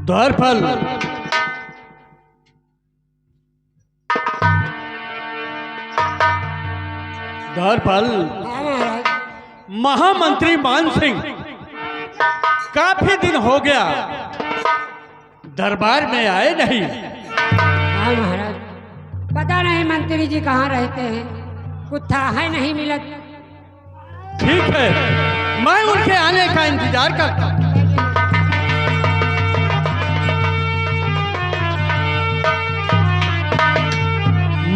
द्वारपाल, द्वारपाल, महामंत्री मान सिंह काफी दिन हो गया दरबार में आए नहीं। हाँ महाराज, पता नहीं मंत्री जी कहाँ रहते हैं, कुछ था है नहीं मिलत। ठीक है, मैं उनके आने का इंतजार करता हूँ।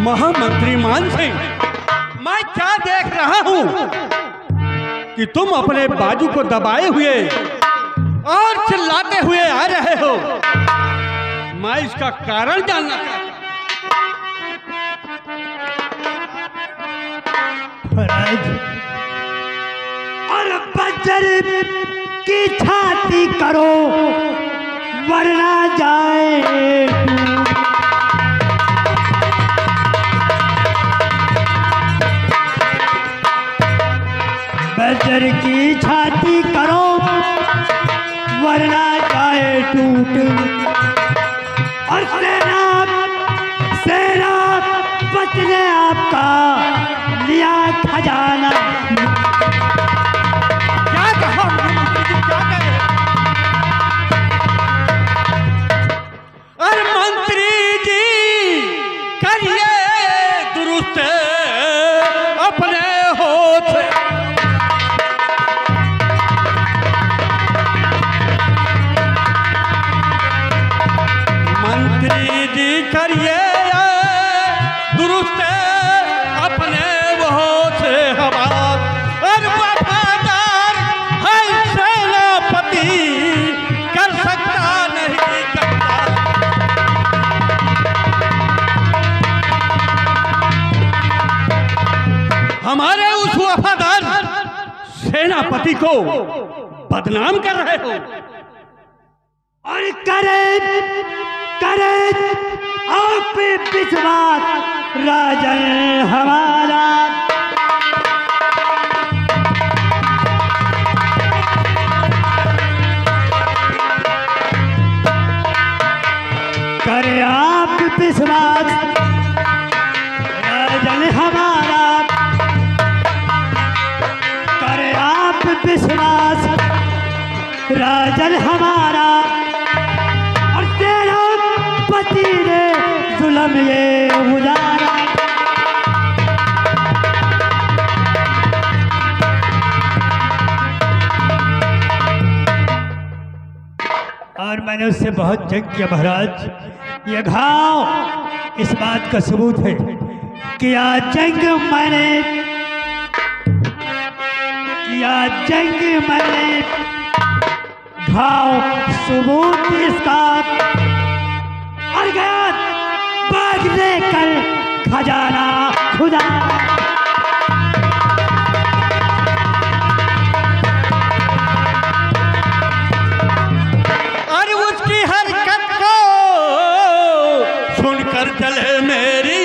महामंत्री मान सिंह, मैं क्या देख रहा हूं कि तुम अपने बाजू को दबाए हुए और चिल्लाते हुए आ रहे हो। मैं इसका कारण जानना चाहता महाराज, और बजर की छाती करो वरना जाए। बजर की छाती करो वरना जाए टूट। और सेना सेना बचने आपका लिया खजाना। क्या कहा मंत्री जी, क्या कह रहे हैं? अरे मंत्री जी, करिए दुरुस्त अपने होठ। मंत्री जी करिए दुरुस्त अपने होठ हवाद। और वफादार है सेनापति, कर सकता नहीं करता। हमारे उस वफादार सेनापति को बदनाम कर रहे हो। और करे करे आप पे विश्वास राजन हमारा। करे आप विश्वास राजन हमारा। करे आप विश्वास राजन हमारा। और तेरा पति ने जुल्म ये गुजारा। और मैंने उससे बहुत जंग किया महाराज। ये घाव इस बात का सबूत है कि आज जंग मैंने किया। जंग मैंने घाव सबूत इसका। और गया बाग लेकर खजाना खुदा। और उसकी हरकत को सुनकर चले मेरी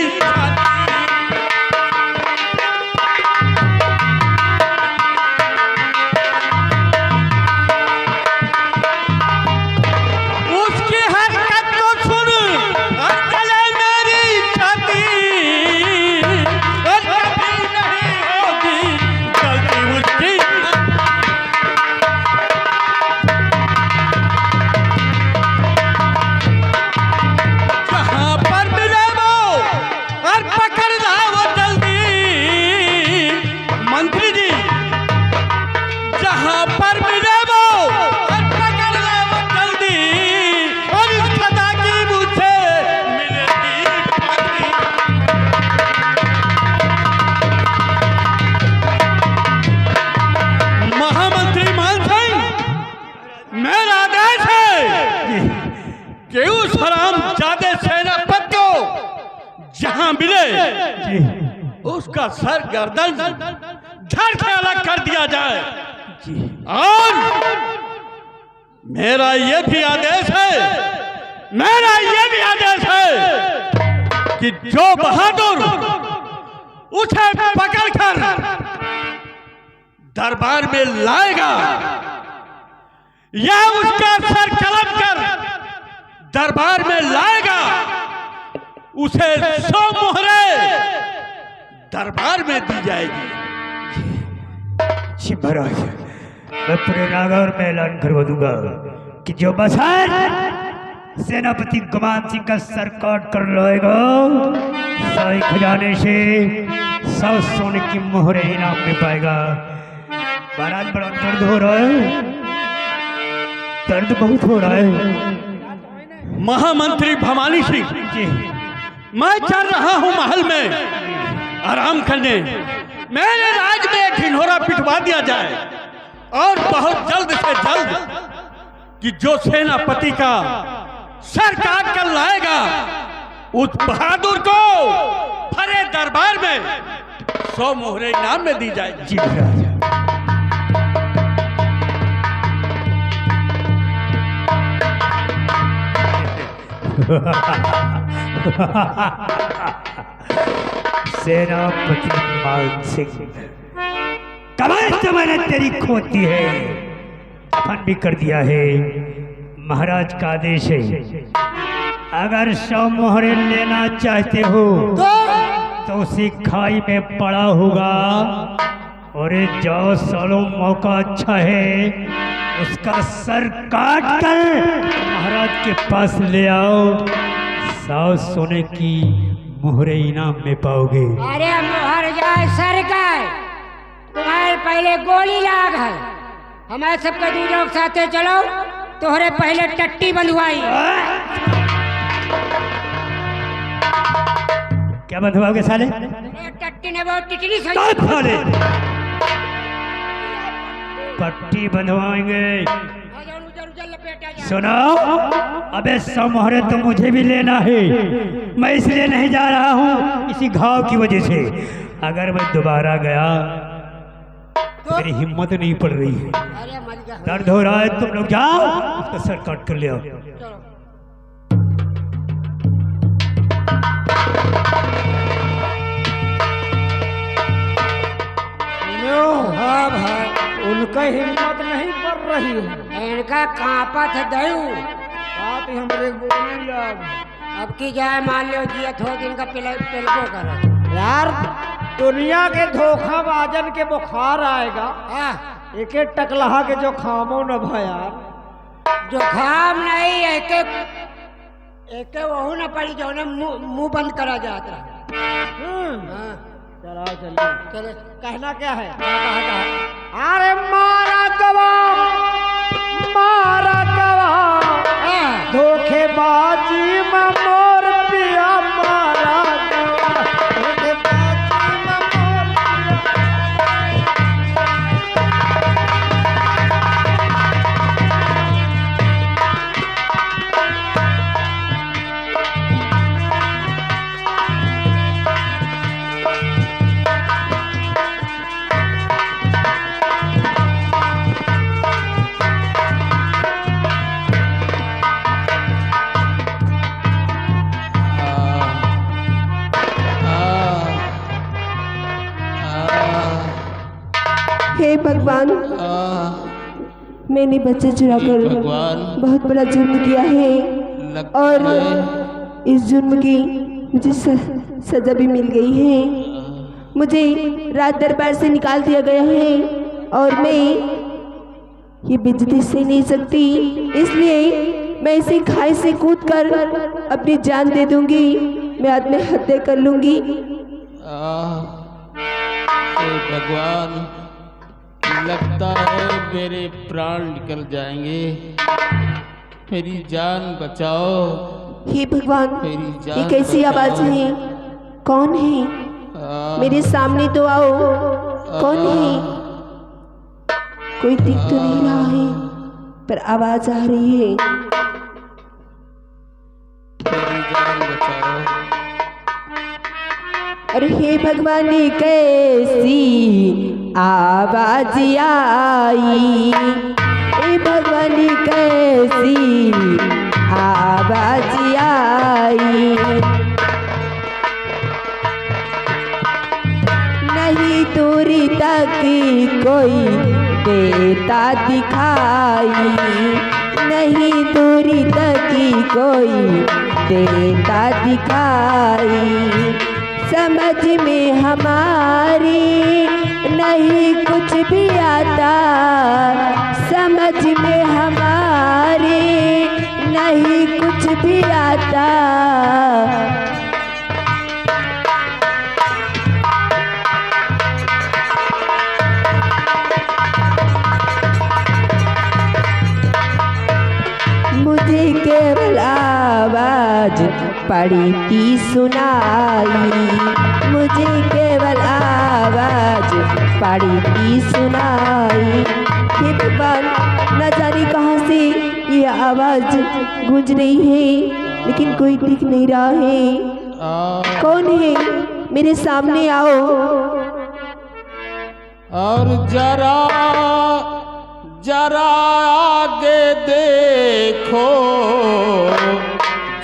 उसका सर गर्दन धड़ के अलग कर दिया जाए। और मेरा ये भी आदेश है कि जो बहादुर उसे पकड़कर दरबार में लाएगा या उसका सर कलम कर दरबार में लाएगा उसे 100 मोहरे दरबार में दी जाएगी। जी महाराज, मैं पूरे नागौर में ऐलान करवा दूंगा कि जो बसर सेनापति गुमान सिंह का सर काट कर लाएगा, साई खजाने से 100 सोने की मोहरे इनाम में पाएगा। महाराज बड़ा दर्द हो रहा है, दर्द बहुत हो रहा है। महामंत्री भवानी सिंह जी, मैं चल रहा हूं महल में आराम करने। मेरे राज में एक ढिंढोरा पिटवा दिया जाए और बहुत जल्द से जल्द कि जो सेनापति का सर काट कर लाएगा उस बहादुर को फरे दरबार में 100 मोहरे इनाम में दी जाएगी। जी महाराज। सेनापति मान सिंह, कमाल तो मैंने तेरी खोद दी है, दफन भी कर दिया है। महाराज का आदेश है, अगर 100 मोहरे लेना चाहते हो तो उसी खाई में पड़ा होगा। और जाओ सालों, मौका अच्छा है, उसका सर काट कर महाराज के पास ले आओ। 100 सोने की मोहरे इनाम में पाओगे। अरे मोहर जाए सर गाय, तुम्हारे पहले गोली लाग है। हमारे सबके दूसरों के साथे चलो, तोहरे पहले टट्टी बंधवाई। क्या बंधवाओगे साले? अरे टट्टी ने बहुत टिटली सही। साले पट्टी बंधवाएंगे। सुनो, अबे 100 मोहरे तो मुझे भी लेना है। मैं इसलिए नहीं जा रहा हूँ, इसी घाव की वजह से। अगर मैं दोबारा गया मेरी हिम्मत नहीं पड़ रही है, अरे मर जा। दर्द हो रहा है। तुम लोग जाओ, उसका सर काट कर ले आओ। हाँ भाई, उनका हिम्मत नहीं पड़ रही है, इनका कांपत है दयू। बात हमरे गोली लाग। अब की जाए मान लो जिया थो दिन का पिलको कर। यार, दुनिया के धोखाबाजन के बुखार आएगा। एक एक टकलहा के जो खामो न भाया, जो खाम नहीं एक वहू न पड़ी जो ने मुंह बंद करा जाता। चला चलिए। चले कहना क्या है? कहा अरे मारा गवाह, मारा गवाह, धोखेबाजी में मोर पिया मारा गवाह, धोखेबाजी में मोर हे भगवान, मैंने बच्चे चुराकर बहुत बड़ा जुर्म किया है और इस जुर्म की मुझे सजा भी मिल गई है। मुझे राज दरबार से निकाल दिया गया है और मैं ये बेइज्जती सह नहीं सकती, इसलिए मैं इसी खाई से कूदकर अपनी जान दे दूंगी। मैं आत्महत्या कर लूंगी। भगवान, लगता है मेरे प्राण निकल जाएंगे, मेरी जान बचाओ। हे भगवान, मेरी जान ये कैसी आवाज है? कौन है? मेरे सामने तो आओ। कौन है? कोई दिख तो नहीं रहा है, पर आवाज आ रही है। मेरी जान बचाओ। अरे हे भगवान, ये कैसी आवाज आई? हे भगवान, ये कैसी आवाज आई? नहीं दूरी तक कोई देता दिखाई, नहीं दूरी तकी कोई देता दिखाई, समझ में हमारी नहीं कुछ भी आता, समझ में हमारी नहीं कुछ भी आता। मुझे केवल आवाज पड़ी थी सुनाई, मुझे केवल आवाज पड़ी थी सुनाई। हे भगवान, न जाने कहाँ से ये आवाज गूंज रही है, लेकिन कोई दिख नहीं रहा है। कौन है? मेरे सामने आओ। और जरा जरा आगे देखो,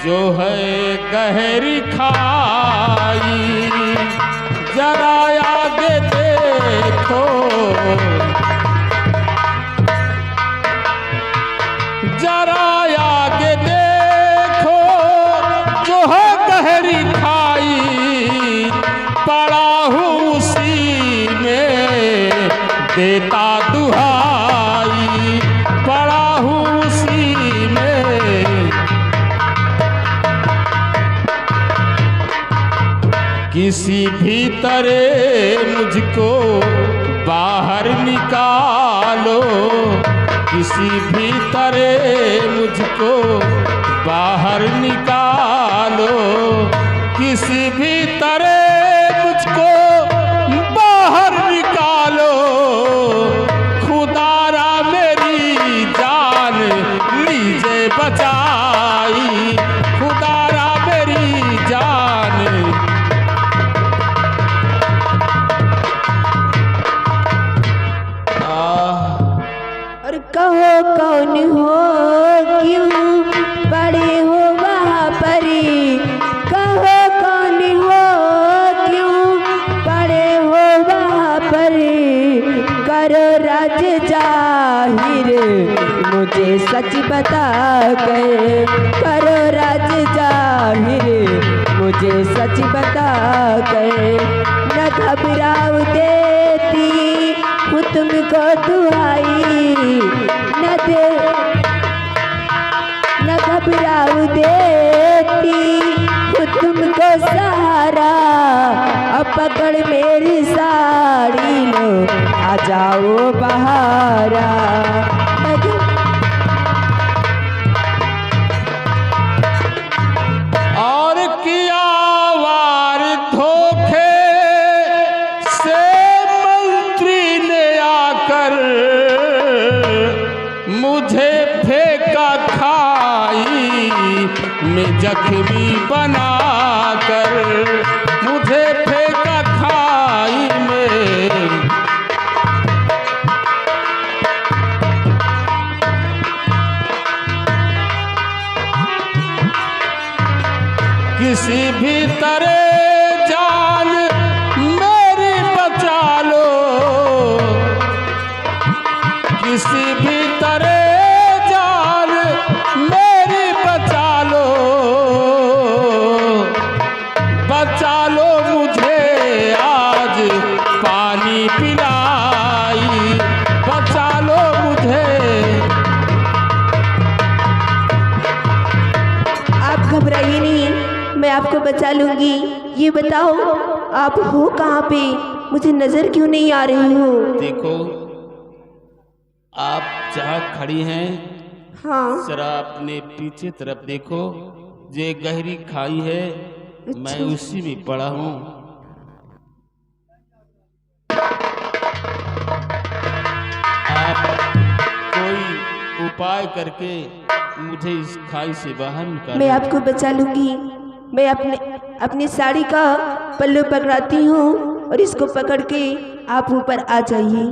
जो है गहरी खाई, जरा आगे देखो, जरा आगे देखो, जो है गहरी खाई, पड़ा हूँ उसी में देता दुहाई, पड़ा हूँ उसी में। किसी भी तरह मुझको बाहर निकालो, किसी भी तरह मुझको बाहर निकालो, किसी भी तरह मुझको बाहर निकालो। खुदारा मेरी जान लीजिए बचाई, खुदारा मेरी जान। और कहो कौन हो, क्यों पड़े हो वहाँ पर, कहो कौन हो, क्यों पड़े हो वहाँ पर। करो राज जाहिर मुझे सच बता कर, करो राज जाहिर मुझे सच बता कर। न घबराओ देती हूँ तुमको दुहाई, न घबराओ देती हूँ तुमको सहारा। अब पकड़ मेरी साड़ी लो, आ जाओ बहारा। और किया वार धोखे से मंत्री ने आकर, मुझे फेंका खाई में जख्मी बनाकर, मुझे फेंका खाई में। किसी भी तरह जान मेरी बचा लो, किसी भी तरह जान मेरी बचा लो, बचा लो मुझे आज पानी पिलाई, बचा लो मुझे। आप घबराइए नहीं, मैं आपको बचा लूंगी। ये बताओ आप हो कहाँ पे, मुझे नजर क्यों नहीं आ रही हो? देखो, आप जहाँ खड़ी हैं, हाँ। जरा अपने पीछे तरफ देखो, जो गहरी खाई है, मैं उसी में पड़ा हूँ। आप कोई उपाय करके मुझे इस खाई से बाहर निकालो। मैं आपको बचा लूंगी। मैं अपनी साड़ी का पल्लू पकड़ाती हूँ और इसको पकड़ के आप ऊपर आ जाइए।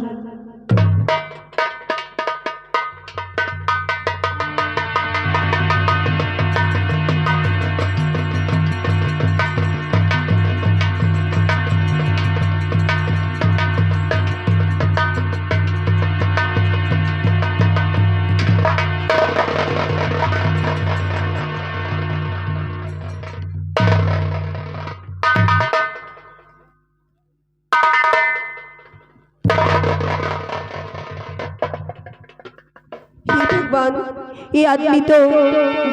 भगवान, ये आदमी तो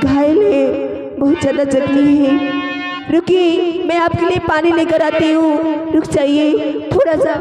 घायल है, बहुत ज़्यादा जख्मी है। रुकिए, मैं आपके लिए पानी लेकर आती हूँ। रुक जाइए थोड़ा सा।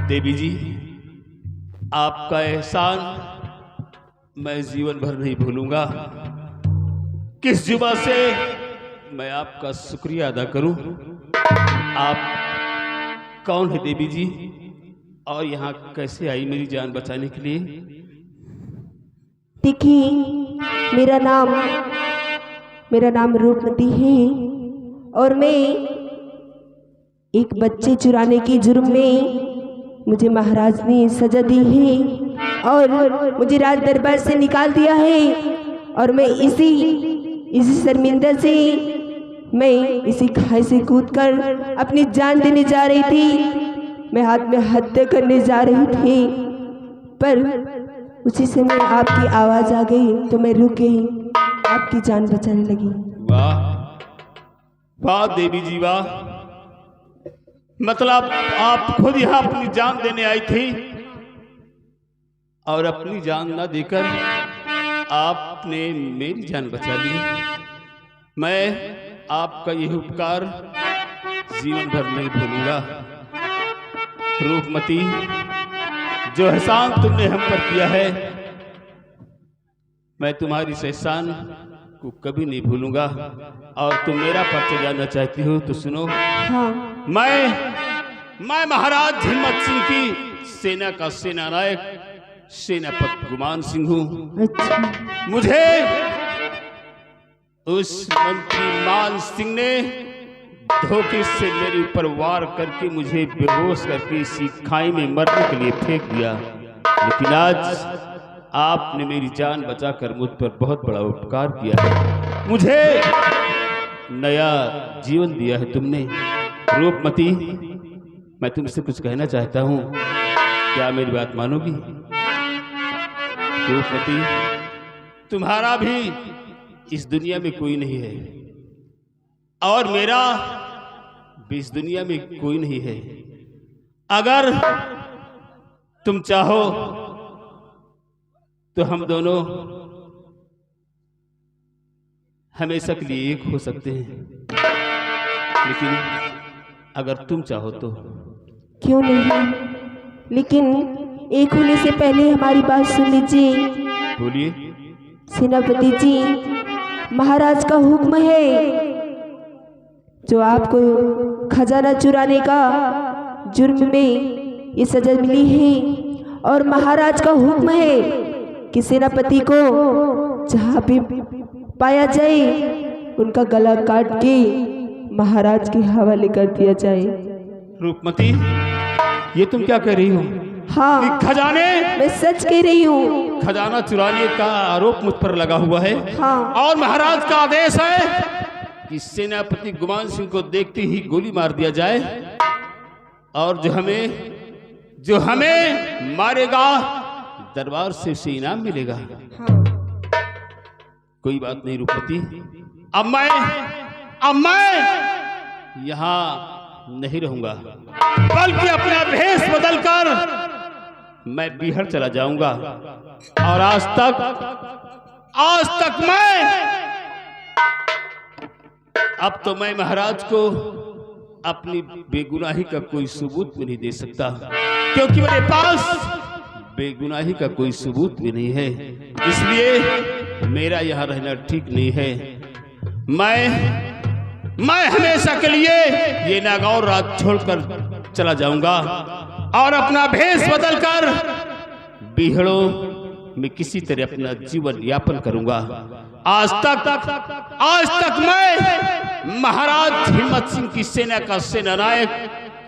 देवी जी, आपका एहसान मैं जीवन भर नहीं भूलूंगा। किस जुबान से मैं आपका शुक्रिया अदा करूं? आप कौन है देवी जी, और यहाँ कैसे आई मेरी जान बचाने के लिए? देखिए, मेरा नाम रूपमती है और मैं एक बच्चे चुराने के जुर्म में मुझे महाराज ने सजा दी है और मुझे राज दरबार से निकाल दिया है। और मैं इसी शर्मिंदा से मैं इसी खाई से कूदकर अपनी जान देने जा रही थी। मैं हाथ में हत्या करने जा रही थी, पर उसी समय आपकी आवाज़ आ गई तो मैं रुक गई, आपकी जान बचाने लगी। वाह वाह देवी जी वाह, मतलब आप खुद यहाँ अपनी जान देने आई थी और अपनी जान ना देकर आपने मेरी जान बचा ली। मैं आपका यह उपकार जीवन भर नहीं भूलूंगा। रूपमती, जो एहसान तुमने हम पर किया है, मैं तुम्हारी इस एहसान को कभी नहीं भूलूंगा। और तुम मेरा परिचय जानना चाहती हो तो सुनो। हाँ। मैं महाराज हिम्मत सिंह की सेना का सेना नायक सेनापति गुमान सिंह हूँ। अच्छा। मुझे उस मंत्री मान सिंह ने धोखे से मेरे ऊपर वार करके मुझे बेहोश करके इसी खाई में मरने के लिए फेंक दिया, लेकिन आज आपने मेरी जान बचाकर मुझ पर बहुत बड़ा उपकार किया है। मुझे नया जीवन दिया है तुमने। रूपमती, मैं तुमसे कुछ कहना चाहता हूँ, क्या मेरी बात मानोगी? रूपमती, तुम्हारा भी इस दुनिया में कोई नहीं है और मेरा भी इस दुनिया में कोई नहीं है। अगर तुम चाहो तो हम दोनों हमेशा के लिए एक हो सकते हैं, लेकिन अगर तुम चाहो तो। क्यों नहीं, लेकिन एक होने से पहले हमारी बात सुन लीजिए। बोलिए। सेनापति जी, महाराज का हुक्म है जो आपको खजाना चुराने का जुर्म में ये सजा मिली है, और महाराज का हुक्म है कि सेनापति को जहाँ भी पाया जाए उनका गला काट के महाराज के हवाले कर दिया जाए। रूपमती, ये तुम क्या कह रही हो? हाँ, कि खजाने, मैं सच कह रही हूँ। खजाना चुराने का आरोप मुझ पर लगा हुआ है। हाँ। और महाराज का आदेश है कि सेनापति गुमान सिंह को देखते ही गोली मार दिया जाए, और जो हमें मारेगा दरबार से उसे इनाम मिलेगा। हाँ। कोई बात नहीं रूपमती, अब मैं यहाँ नहीं रहूंगा, बल्कि अपना भेष बदलकर मैं बिहार चला जाऊंगा। और आज तक मैं महाराज को अपनी बेगुनाही का कोई सबूत भी नहीं दे सकता, क्योंकि मेरे पास बेगुनाही का कोई सबूत भी नहीं है। इसलिए मेरा यहाँ रहना ठीक नहीं है। मैं हमेशा के लिए ये नागौर राज छोड़कर चला जाऊंगा और अपना भेष बदलकर बिहड़ों में किसी तरह अपना जीवन यापन करूंगा। आज तक मैं महाराज हिम्मत सिंह की सेना का सेनानायक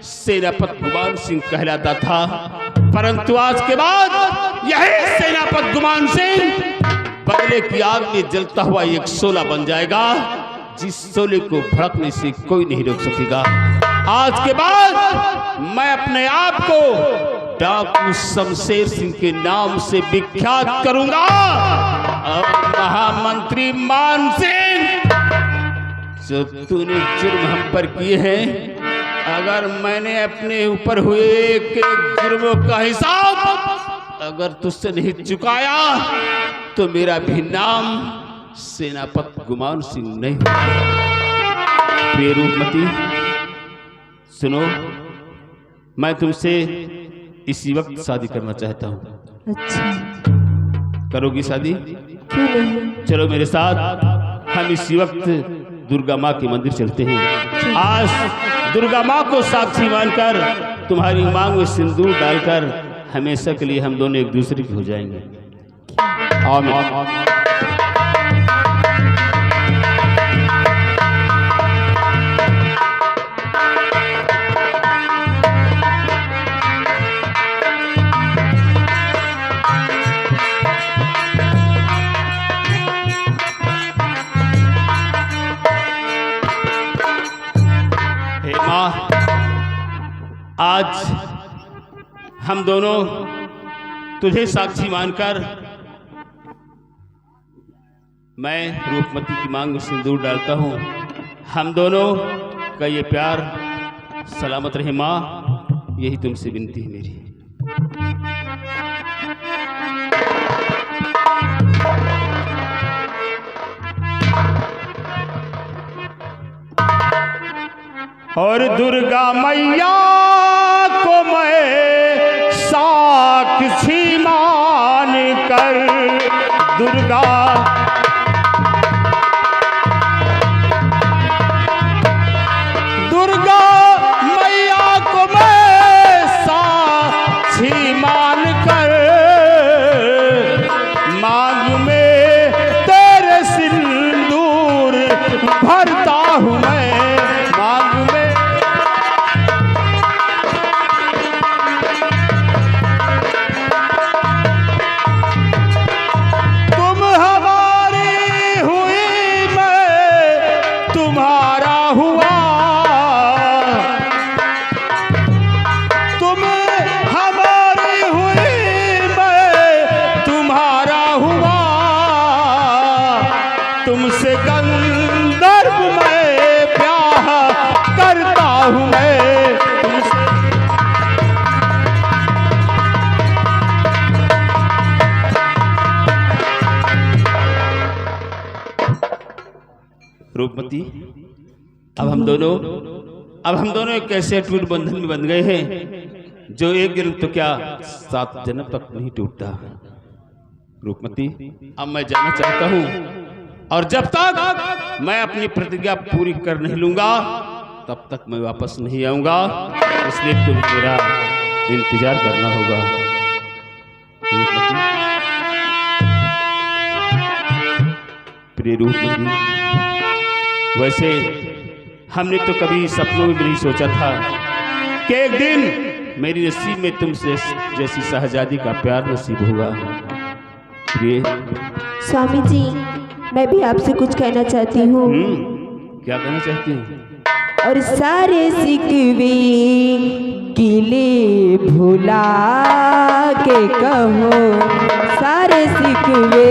सेनापति गुमान सिंह कहलाता था, परंतु आज के बाद यही सेनापति गुमान सिंह बगले की आग में जलता हुआ एक शोला बन जाएगा, जिस शोले को भड़कने से कोई नहीं रोक सकेगा। आज के बाद मैं अपने आप को डाकू शमशेर सिंह के नाम से विख्यात करूंगा। और महामंत्री मान सिंह, जो तूने जुर्म हम पर किए हैं, अगर मैंने अपने ऊपर हुए एक जुर्मों का हिसाब अगर तुझसे नहीं चुकाया तो मेरा भी नाम सेनापति गुमान सिंह नहीं होगा। प्रिय रूपमती सुनो, मैं तुमसे इसी वक्त शादी करना चाहता हूँ। अच्छा, करोगी शादी? क्यों नहीं? चलो मेरे साथ, हम इसी वक्त दुर्गा माँ के मंदिर चलते हैं। आज दुर्गा माँ को साक्षी मानकर तुम्हारी मांग में सिंदूर डालकर हमेशा के लिए हम दोनों एक दूसरे के हो जाएंगे। आमीन। हे माँ, आज हम दोनों तुझे साक्षी मानकर मैं रूपमती की मांग में सिंदूर डालता हूँ। हम दोनों का ये प्यार सलामत रहे माँ, यही तुमसे विनती है मेरी। और दुर्गा मैया को मैं साक्षी मान कर, दुर्गा मैया को मैं साक्षी मान कर, मांग में तेरे सिंदूर भरता हूँ मैं, मांग में। तुम हमारी हुई, मैं तुम्हारा हुआ, तुम हमारी हुई, मैं तुम्हारा हुआ, तुमसे गंधर्व मैं प्यार करता हूँ मैं, तुमसे। रूपमती, अब हम दोनों एक ऐसे अटूट बंधन में बंध गए हैं जो एक दिन तो क्या 7 जन्म तक नहीं टूटता। रूपमती, अब मैं जाना चाहता हूँ, और जब तक मैं अपनी प्रतिज्ञा पूरी कर नहीं लूंगा तब तक मैं वापस नहीं आऊंगा, इसलिए तुम्हें मेरा इंतजार करना होगा। रूपमती, प्रिय रूपमती, वैसे हमने तो कभी सपनों में भी नहीं सोचा था कि एक दिन मेरी नसीब में तुमसे जैसी शहजादी का प्यार नसीब होगा। प्रिय स्वामी जी, मैं भी आपसे कुछ कहना चाहती हूँ। क्या कहना चाहती हूँ? और सारे सिकवे गिले भुला के कहो, सारे सिकवे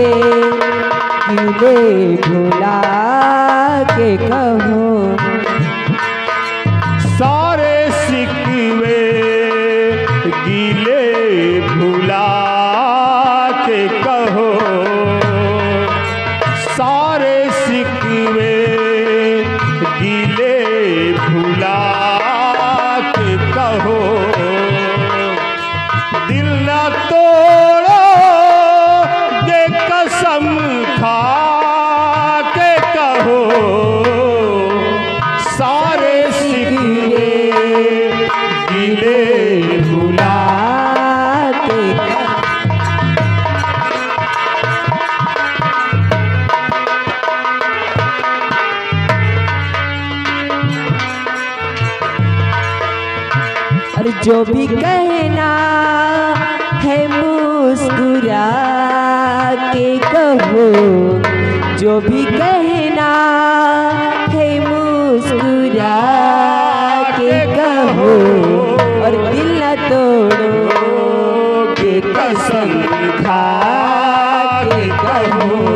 गिले भुला के कहो, सारे सिकवे गिले भुला के कहो, सारे सिकवे गिले भुला के कहो, दिल न तोड़ो ये कसम खा के कहो, सारे सिकवे गिले भुला के और जो भी कहना है मुस्कुरा के कहो, जो भी कहना है मुस्कुरा के कहो, और दिल न तोड़ो के कसम खा के कहो।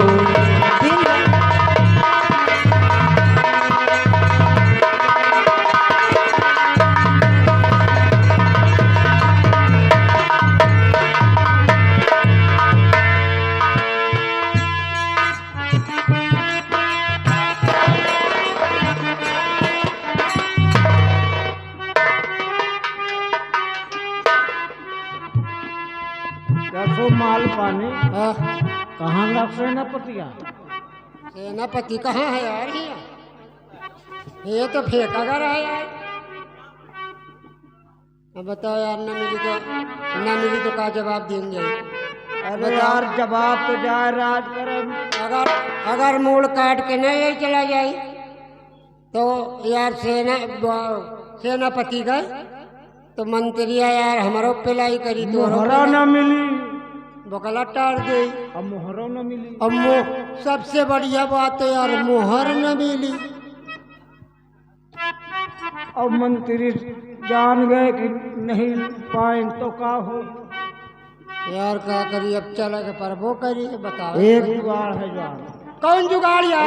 देखो माल पानी हाँ, कहाँ लग सेनापतिया? सेनापति कहाँ है यार? ये तो फेंका कर है यार। अब बताओ यार, न मिली तो का जवाब देंगे? अरे यार जवाब तो जाए राज करम। अगर मूड काट के नहीं यही चला जाए तो यार सेनापति गए तो मंत्रिया यार हमारो पिलाई करी तो मोहरा न मिली, बकला टार दे। अब मोहरा न मिली। अब सबसे बढ़िया बात है यार, मोहर न मिली। अब मंत्री जान गए कि नहीं पाए तो का हो? यार क्या करिए, अब चला के पर वो करिए, बताओ। एक जुगाड़ है यार। कौन जुगाड़ यार?